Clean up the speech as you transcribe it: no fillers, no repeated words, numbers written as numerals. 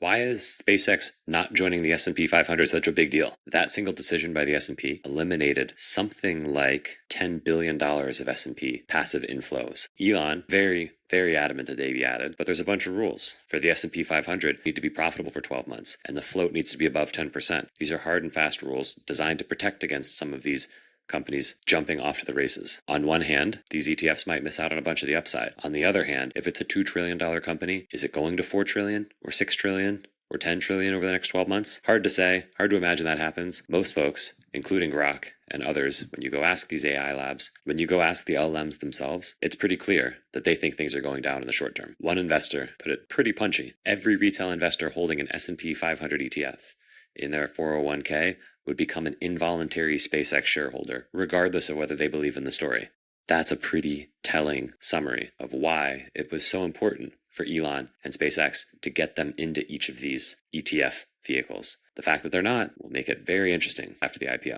Why is SpaceX not joining the S&P 500 such a big deal? That single decision by the S&P eliminated something like $10 billion of S&P passive inflows. Elon, very adamant that they be added, but there's a bunch of rules. For the S&P 500, need to be profitable for 12 months, and the float needs to be above 10%. These are hard and fast rules designed to protect against some of these companies jumping off to the races. On one hand, these ETFs might miss out on a bunch of the upside. On the other hand, if it's a $2 trillion company, is it going to 4 trillion or 6 trillion? Or 10 trillion over the next 12 months? Hard to say, hard to imagine that happens. Most folks, including Grok and others, when you go ask these AI labs, when you go ask the LLMs themselves, it's pretty clear that they think things are going down in the short term. One investor put it pretty punchy. Every retail investor holding an S&P 500 ETF in their 401k would become an involuntary SpaceX shareholder, regardless of whether they believe in the story. That's a pretty telling summary of why it was so important for Elon and SpaceX to get them into each of these ETF vehicles. The fact that they're not will make it very interesting after the IPO.